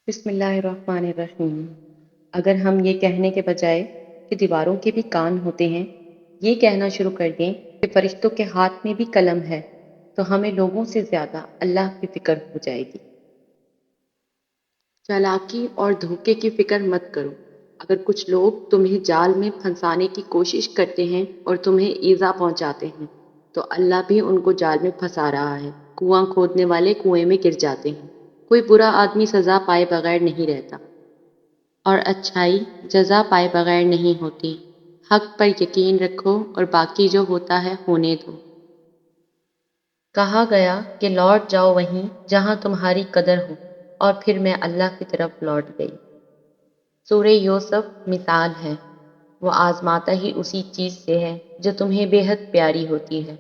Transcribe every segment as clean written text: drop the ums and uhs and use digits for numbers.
بسم اللہ الرحمن الرحیم۔ اگر ہم یہ کہنے کے بجائے کہ دیواروں کے بھی کان ہوتے ہیں، یہ کہنا شروع کر دیں کہ فرشتوں کے ہاتھ میں بھی قلم ہے، تو ہمیں لوگوں سے زیادہ اللہ کی فکر ہو جائے گی۔ چالاکی اور دھوکے کی فکر مت کرو۔ اگر کچھ لوگ تمہیں جال میں پھنسانے کی کوشش کرتے ہیں اور تمہیں ایذا پہنچاتے ہیں، تو اللہ بھی ان کو جال میں پھنسا رہا ہے۔ کنواں کھودنے والے کنویں میں گر جاتے ہیں۔ کوئی برا آدمی سزا پائے بغیر نہیں رہتا، اور اچھائی جزا پائے بغیر نہیں ہوتی۔ حق پر یقین رکھو اور باقی جو ہوتا ہے ہونے دو۔ کہا گیا کہ لوٹ جاؤ وہیں جہاں تمہاری قدر ہو، اور پھر میں اللہ کی طرف لوٹ گئی۔ سورہ یوسف مثال ہے، وہ آزماتا ہی اسی چیز سے ہے جو تمہیں بے حد پیاری ہوتی ہے،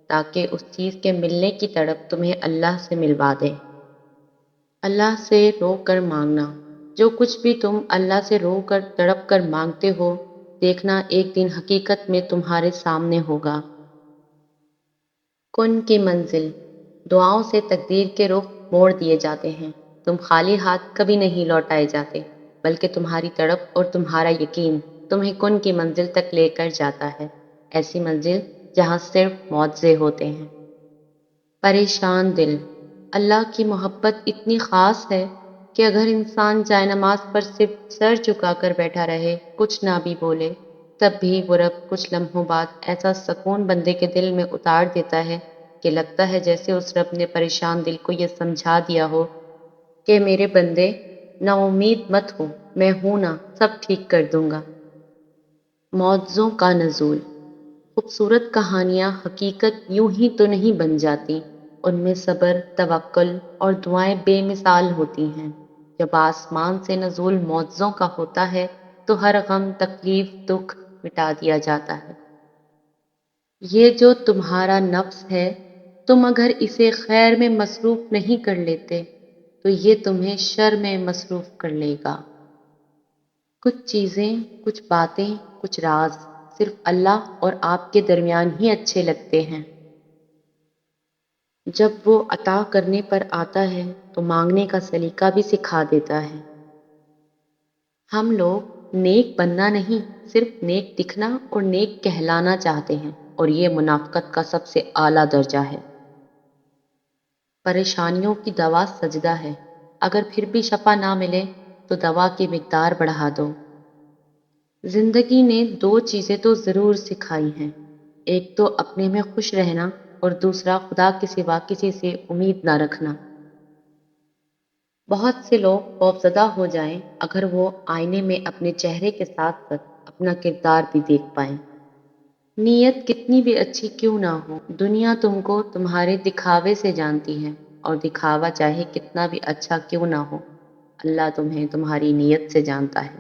تاکہ اس چیز کے ملنے کی تڑپ تمہیں اللہ سے ملوا دے۔ اللہ سے رو کر مانگنا۔ جو کچھ بھی تم اللہ سے رو کر تڑپ کر مانگتے ہو، دیکھنا ایک دن حقیقت میں تمہارے سامنے ہوگا۔ کن کی منزل۔ دعاؤں سے تقدیر کے رخ موڑ دیے جاتے ہیں۔ تم خالی ہاتھ کبھی نہیں لوٹائے جاتے، بلکہ تمہاری تڑپ اور تمہارا یقین تمہیں کن کی منزل تک لے کر جاتا ہے، ایسی منزل جہاں صرف معجزے ہوتے ہیں۔ پریشان دل۔ اللہ کی محبت اتنی خاص ہے کہ اگر انسان جائے نماز پر صرف سر جھکا کر بیٹھا رہے، کچھ نہ بھی بولے، تب بھی وہ رب کچھ لمحوں بعد ایسا سکون بندے کے دل میں اتار دیتا ہے کہ لگتا ہے جیسے اس رب نے پریشان دل کو یہ سمجھا دیا ہو کہ میرے بندے، نا امید مت ہو، میں ہوں نا، سب ٹھیک کر دوں گا۔ معجزوں کا نزول۔ خوبصورت کہانیاں حقیقت یوں ہی تو نہیں بن جاتی، ان میں صبر، توکل اور دعائیں بے مثال ہوتی ہیں۔ جب آسمان سے نزول معجزوں کا ہوتا ہے تو ہر غم، تکلیف، دکھ مٹا دیا جاتا ہے۔ یہ جو تمہارا نفس ہے، تم اگر اسے خیر میں مصروف نہیں کر لیتے تو یہ تمہیں شر میں مصروف کر لے گا۔ کچھ چیزیں، کچھ باتیں، کچھ راز صرف اللہ اور آپ کے درمیان ہی اچھے لگتے ہیں۔ جب وہ عطا کرنے پر آتا ہے تو مانگنے کا سلیقہ بھی سکھا دیتا ہے۔ ہم لوگ نیک بننا نہیں، صرف نیک دکھنا اور نیک کہلانا چاہتے ہیں، اور یہ منافقت کا سب سے اعلیٰ درجہ ہے۔ پریشانیوں کی دوا سجدہ ہے۔ اگر پھر بھی شفا نہ ملے تو دوا کی مقدار بڑھا دو۔ زندگی نے دو چیزیں تو ضرور سکھائی ہیں، ایک تو اپنے میں خوش رہنا، اور دوسرا خدا کے سوا کسی سے امید نہ رکھنا۔ بہت سے لوگ خوفزدہ ہو جائیں اگر وہ آئینے میں اپنے چہرے کے ساتھ ساتھ اپنا کردار بھی دیکھ پائیں۔ نیت کتنی بھی اچھی کیوں نہ ہو، دنیا تم کو تمہارے دکھاوے سے جانتی ہے، اور دکھاوا چاہے کتنا بھی اچھا کیوں نہ ہو، اللہ تمہیں تمہاری نیت سے جانتا ہے۔